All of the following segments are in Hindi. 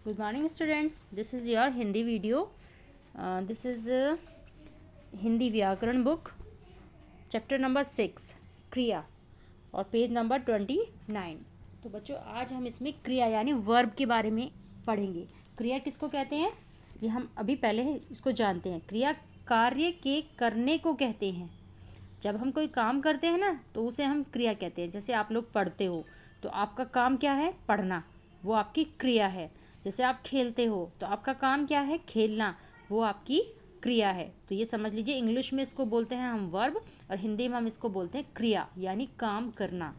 Good morning students, this is your Hindi video. This is Hindi व्याकरण बुक चैप्टर नंबर 6 क्रिया और पेज नंबर 29। तो बच्चों आज हम इसमें क्रिया यानी वर्ब के बारे में पढ़ेंगे। क्रिया किसको कहते हैं ये हम अभी पहले इसको जानते हैं। क्रिया कार्य के करने को कहते हैं। जब हम कोई काम करते हैं ना तो उसे हम क्रिया कहते हैं। जैसे आप लोग पढ़ते हो तो आपका काम क्या है? पढ़ना, वो आपकी क्रिया है। जैसे आप खेलते हो तो आपका काम क्या है? खेलना, वो आपकी क्रिया है। तो ये समझ लीजिए, इंग्लिश में इसको बोलते हैं हम वर्ब और हिंदी में हम इसको बोलते हैं क्रिया यानी काम करना।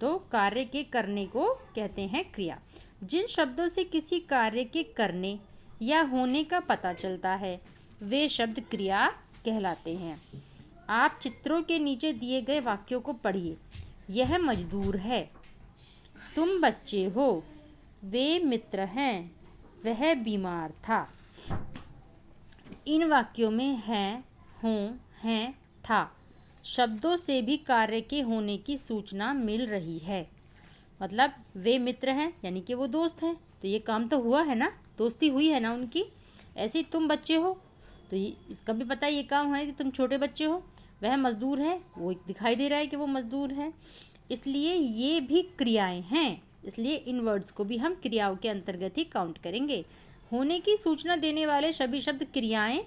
तो कार्य के करने को कहते हैं क्रिया। जिन शब्दों से किसी कार्य के करने या होने का पता चलता है वे शब्द क्रिया कहलाते हैं। आप चित्रों के नीचे दिए गए वाक्यों को पढ़िए। यह मजदूर है, तुम बच्चे हो, वे मित्र हैं, वह बीमार था। इन वाक्यों में हैं, हूँ, हैं, था शब्दों से भी कार्य के होने की सूचना मिल रही है। मतलब वे मित्र हैं यानी कि वो दोस्त हैं, तो ये काम तो हुआ है ना, दोस्ती हुई है ना उनकी। ऐसे ही तुम बच्चे हो तो इसका भी पता है ये काम है कि तुम छोटे बच्चे हो। वह मजदूर है, वो दिखाई दे रहा है कि वो मजदूर है, इसलिए ये भी क्रियाएं हैं। इसलिए इन वर्ड्स को भी हम क्रियाओं के अंतर्गत ही काउंट करेंगे। होने की सूचना देने वाले सभी शब्द क्रियाएं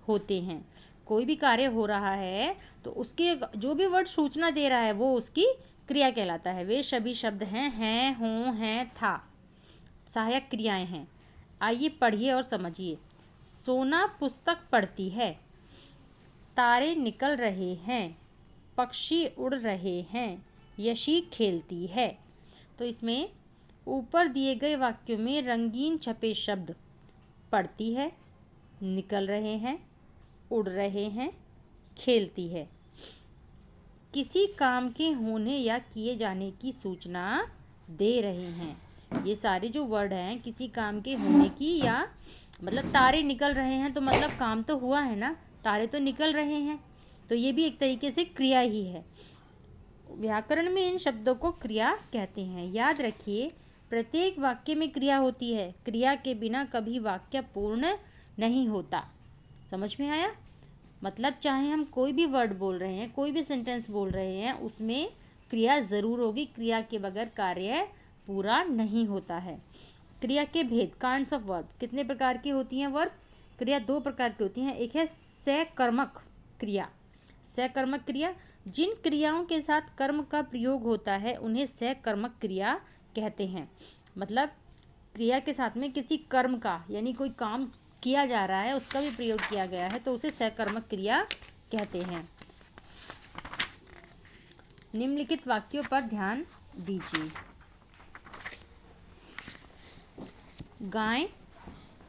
होते हैं। कोई भी कार्य हो रहा है तो उसके जो भी वर्ड सूचना दे रहा है वो उसकी क्रिया कहलाता है। वे सभी शब्द हैं, हों, हैं, था सहायक क्रियाएं हैं। आइए पढ़िए और समझिए। सोना पुस्तक पढ़ती है, तारे निकल रहे हैं, पक्षी उड़ रहे हैं, यशी खेलती है। तो इसमें ऊपर दिए गए वाक्यों में रंगीन छपे शब्द पढ़ती है, निकल रहे हैं, उड़ रहे हैं, खेलती है किसी काम के होने या किए जाने की सूचना दे रहे हैं। ये सारे जो वर्ड हैं किसी काम के होने की, या मतलब तारे निकल रहे हैं तो मतलब काम तो हुआ है ना, तारे तो निकल रहे हैं, तो ये भी एक तरीके से क्रिया ही है। व्याकरण में इन शब्दों को क्रिया कहते हैं। याद रखिए, प्रत्येक वाक्य में क्रिया होती है। क्रिया के बिना कभी वाक्य पूर्ण नहीं होता। समझ में आया? मतलब चाहे हम कोई भी वर्ड बोल रहे हैं, कोई भी सेंटेंस बोल रहे हैं, उसमें क्रिया ज़रूर होगी। क्रिया के बगैर कार्य पूरा नहीं होता है। क्रिया के भेद, काइंड्स ऑफ वर्ब, कितने प्रकार की होती हैं वर्ब? क्रिया दो प्रकार की होती हैं। एक है सकर्मक क्रिया। सकर्मक क्रिया, जिन क्रियाओं के साथ कर्म का प्रयोग होता है उन्हें सकर्मक क्रिया कहते हैं। मतलब क्रिया के साथ में किसी कर्म का यानी कोई काम किया जा रहा है उसका भी प्रयोग किया गया है तो उसे सकर्मक क्रिया कहते हैं। निम्नलिखित वाक्यों पर ध्यान दीजिए। गाय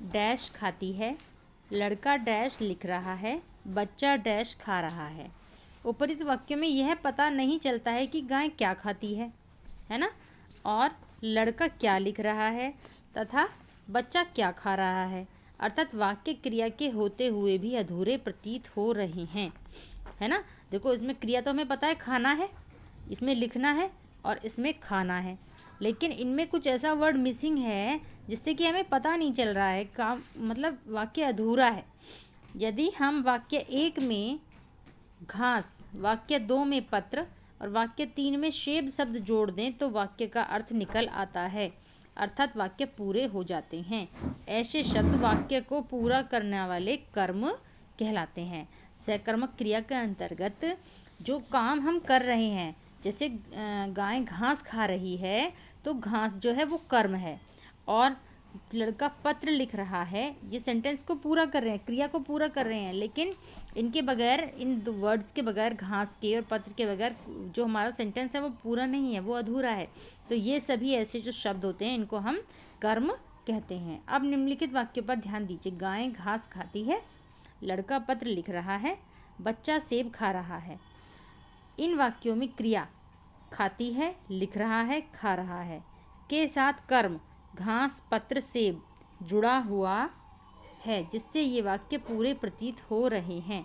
डैश खाती है, लड़का डैश लिख रहा है, बच्चा डैश खा रहा है। उपरित वाक्य में यह पता नहीं चलता है कि गाय क्या खाती है ना, और लड़का क्या लिख रहा है तथा बच्चा क्या खा रहा है। अर्थात वाक्य क्रिया के होते हुए भी अधूरे प्रतीत हो रहे हैं, है ना। देखो, इसमें क्रिया तो हमें पता है खाना है, इसमें लिखना है और इसमें खाना है, लेकिन इनमें कुछ ऐसा वर्ड मिसिंग है जिससे कि हमें पता नहीं चल रहा है काम, मतलब वाक्य अधूरा है। यदि हम वाक्य 1 में घास, वाक्य 2 में पत्र और वाक्य 3 में सेब शब्द जोड़ दें तो वाक्य का अर्थ निकल आता है, अर्थात वाक्य पूरे हो जाते हैं। ऐसे शब्द वाक्य को पूरा करने वाले कर्म कहलाते हैं। सकर्मक क्रिया के अंतर्गत जो काम हम कर रहे हैं, जैसे गाय घास खा रही है तो घास जो है वो कर्म है, और लड़का पत्र लिख रहा है, ये सेंटेंस को पूरा कर रहे हैं, क्रिया को पूरा कर रहे हैं, लेकिन इनके बगैर, इन वर्ड्स के बगैर, घास के और पत्र के बगैर जो हमारा सेंटेंस है वो पूरा नहीं है, वो अधूरा है। तो ये सभी ऐसे जो शब्द होते हैं इनको हम कर्म कहते हैं। अब निम्नलिखित वाक्यों पर ध्यान दीजिए। गाय घास खाती है, लड़का पत्र लिख रहा है, बच्चा सेब खा रहा है। इन वाक्यों में क्रिया खाती है, लिख रहा है, खा रहा है के साथ कर्म घास, पत्र, सेब जुड़ा हुआ है, जिससे ये वाक्य पूरे प्रतीत हो रहे हैं।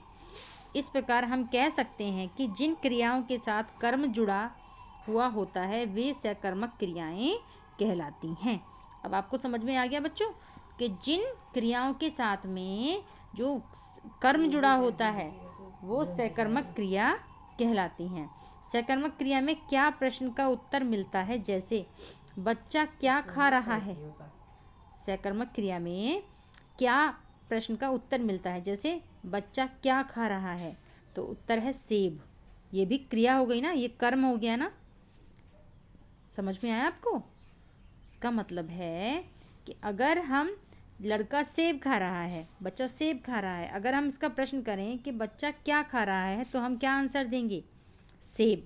इस प्रकार हम कह सकते हैं कि जिन क्रियाओं के साथ कर्म जुड़ा हुआ होता है वे सकर्मक क्रियाएं कहलाती हैं। अब आपको समझ में आ गया बच्चों कि जिन क्रियाओं के साथ में जो कर्म जुड़ा होता है वो सकर्मक क्रिया कहलाती हैं। सकर्मक क्रिया में क्या प्रश्न का उत्तर मिलता है, जैसे बच्चा क्या खा रहा है। सकर्मक क्रिया में क्या प्रश्न का उत्तर मिलता है, जैसे बच्चा क्या खा रहा है, तो उत्तर है सेब। ये भी क्रिया हो गई ना, ये कर्म हो गया ना। समझ में आया आपको? इसका मतलब है कि अगर हम लड़का सेब खा रहा है, बच्चा सेब खा रहा है, अगर हम इसका प्रश्न करें कि बच्चा क्या खा रहा है, तो हम क्या आंसर देंगे? सेब।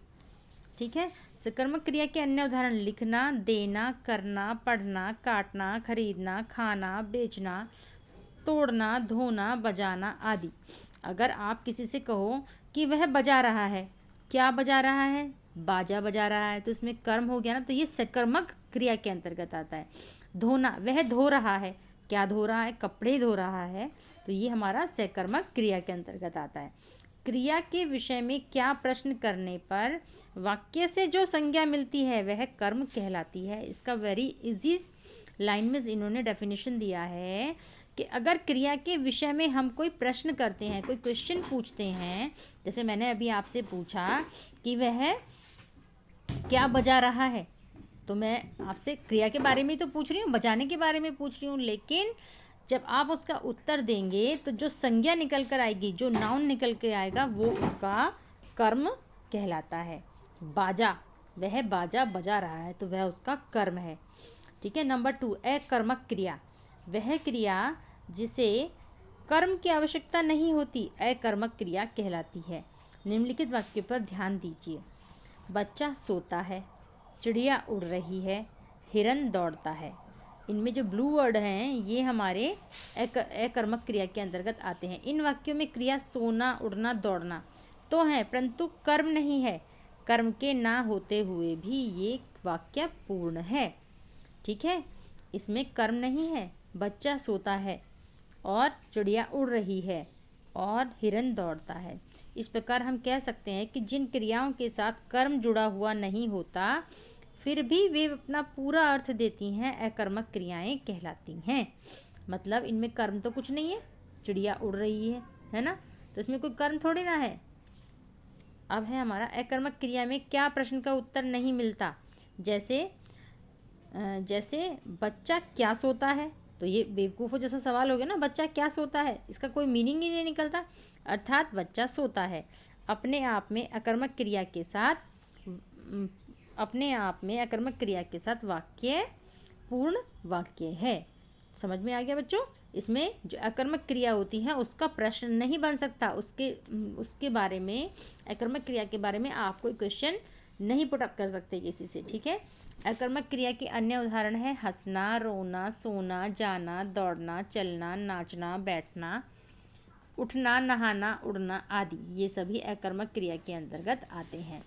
ठीक है। सकर्मक क्रिया के अन्य उदाहरण लिखना, देना, करना, पढ़ना, काटना, खरीदना, खाना, बेचना, तोड़ना, धोना, बजाना आदि। अगर आप किसी से कहो कि वह बजा रहा है, क्या बजा रहा है? बाजा बजा रहा है, तो इसमें कर्म हो गया ना, तो ये सकर्मक क्रिया के अंतर्गत आता है। धोना, वह धो रहा है, क्या धो रहा है? कपड़े धो रहा है, तो ये हमारा सकर्मक क्रिया के अंतर्गत आता है। क्रिया के विषय में क्या प्रश्न करने पर वाक्य से जो संज्ञा मिलती है वह कर्म कहलाती है। इसका वेरी इजी लाइन में इन्होंने डेफिनेशन दिया है कि अगर क्रिया के विषय में हम कोई प्रश्न करते हैं, कोई क्वेश्चन पूछते हैं, जैसे मैंने अभी आपसे पूछा कि वह क्या बजा रहा है, तो मैं आपसे क्रिया के बारे में तो पूछ रही हूँ, बजाने के बारे में पूछ रही हूँ, लेकिन जब आप उसका उत्तर देंगे तो जो संज्ञा निकल कर आएगी, जो नाउन निकल के आएगा, वो उसका कर्म कहलाता है। बाजा, वह बाजा बजा रहा है, तो वह उसका कर्म है। ठीक है। नंबर 2, अकर्मक क्रिया। वह क्रिया जिसे कर्म की आवश्यकता नहीं होती अकर्मक क्रिया कहलाती है। निम्नलिखित वाक्य पर ध्यान दीजिए। बच्चा सोता है, चिड़िया उड़ रही है, हिरन दौड़ता है। इनमें जो ब्लू वर्ड हैं ये हमारे अकर्मक क्रिया के अंतर्गत आते हैं। इन वाक्यों में क्रिया सोना, उड़ना, दौड़ना तो है, परंतु कर्म नहीं है। कर्म के ना होते हुए भी ये वाक्य पूर्ण है। ठीक है। इसमें कर्म नहीं है। बच्चा सोता है और चिड़िया उड़ रही है और हिरन दौड़ता है। इस प्रकार हम कह सकते हैं कि जिन क्रियाओं के साथ कर्म जुड़ा हुआ नहीं होता फिर भी वे अपना पूरा अर्थ देती हैं, अकर्मक क्रियाएं कहलाती हैं। मतलब इनमें कर्म तो कुछ नहीं है, चिड़िया उड़ रही है ना, तो इसमें कोई कर्म थोड़ी ना है। अब है हमारा अकर्मक क्रिया में क्या प्रश्न का उत्तर नहीं मिलता, जैसे बच्चा क्या सोता है, तो ये बेवकूफ़ों जैसा सवाल हो गया ना, बच्चा क्या सोता है, इसका कोई मीनिंग ही नहीं निकलता। अर्थात बच्चा सोता है अपने आप में अकर्मक क्रिया के साथ, अपने आप में अकर्मक क्रिया के साथ वाक्य पूर्ण वाक्य है। समझ में आ गया बच्चों? इसमें जो अकर्मक क्रिया होती है उसका प्रश्न नहीं बन सकता, उसके बारे में, अकर्मक क्रिया के बारे में आप कोई क्वेश्चन नहीं पुट अप कर सकते किसी से। ठीक है। अकर्मक क्रिया के अन्य उदाहरण है हंसना, रोना, सोना, जाना, दौड़ना, चलना, नाचना, बैठना, उठना, नहाना, उड़ना आदि। ये सभी अकर्मक क्रिया के अंतर्गत आते हैं।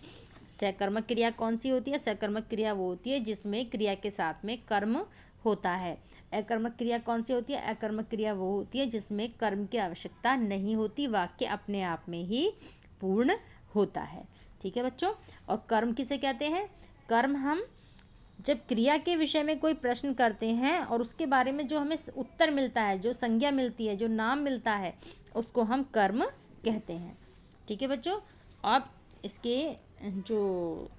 सकर्मक क्रिया कौन सी होती है? सकर्मक क्रिया वो होती है जिसमें क्रिया के साथ में कर्म होता है। अकर्मक क्रिया कौन सी होती है? अकर्मक क्रिया वो होती है जिसमें कर्म की आवश्यकता नहीं होती, वाक्य अपने आप में ही पूर्ण होता है। ठीक है बच्चों। और कर्म किसे कहते हैं? कर्म हम जब क्रिया के विषय में कोई प्रश्न करते हैं और उसके बारे में जो हमें उत्तर मिलता है, जो संज्ञा मिलती है, जो नाम मिलता है, उसको हम कर्म कहते हैं। ठीक है बच्चों। अब इसके जो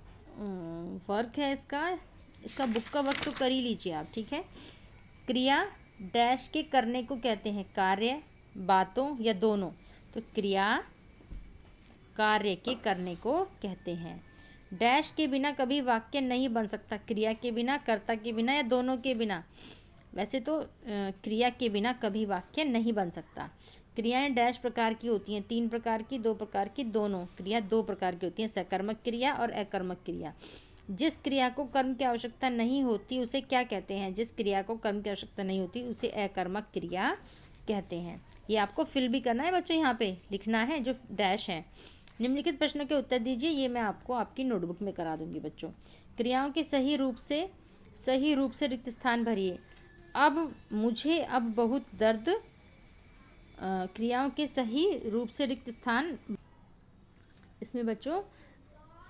वर्क है इसका बुक का वर्क तो कर ही लीजिए आप। ठीक है। क्रिया डैश के करने को कहते हैं, कार्य, बातों या दोनों। तो क्रिया कार्य के करने को कहते हैं। डैश के बिना कभी वाक्य नहीं बन सकता, क्रिया के बिना, कर्ता के बिना या दोनों के बिना। वैसे तो क्रिया के बिना कभी वाक्य नहीं बन सकता। क्रियाएं डैश प्रकार की होती हैं, 3 प्रकार की, 2 प्रकार की, दोनों। क्रिया 2 प्रकार की होती हैं, सकर्मक क्रिया और अकर्मक क्रिया। जिस क्रिया को कर्म की आवश्यकता नहीं होती उसे क्या कहते हैं? जिस क्रिया को कर्म की आवश्यकता नहीं होती उसे अकर्मक क्रिया कहते हैं। ये आपको फिल भी करना है बच्चों, यहाँ पे लिखना है जो डैश है। निम्नलिखित प्रश्नों के उत्तर दीजिए, ये मैं आपको आपकी नोटबुक में करा दूंगी बच्चों। क्रियाओं के सही रूप से रिक्त स्थान भरिए। अब मुझे अब बहुत दर्द, क्रियाओं के सही रूप से रिक्त स्थान, इसमें बच्चों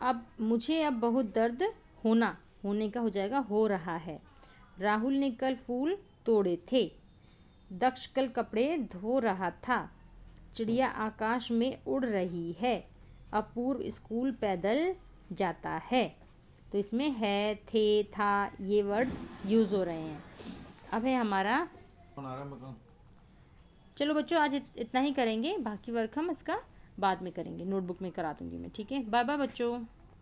अब मुझे अब बहुत दर्द होना, होने का हो जाएगा हो रहा है। राहुल ने कल फूल तोड़े थे। दक्ष कल कपड़े धो रहा था। चिड़िया आकाश में उड़ रही है। अपूर्व स्कूल पैदल जाता है। तो इसमें है, थे, था, ये वर्ड्स यूज़ हो रहे हैं। अब है हमारा, चलो बच्चों आज इतना ही करेंगे, बाकी वर्क हम इसका बाद में करेंगे, नोटबुक में करा दूंगी मैं, ठीक है। बाय बाय बच्चों।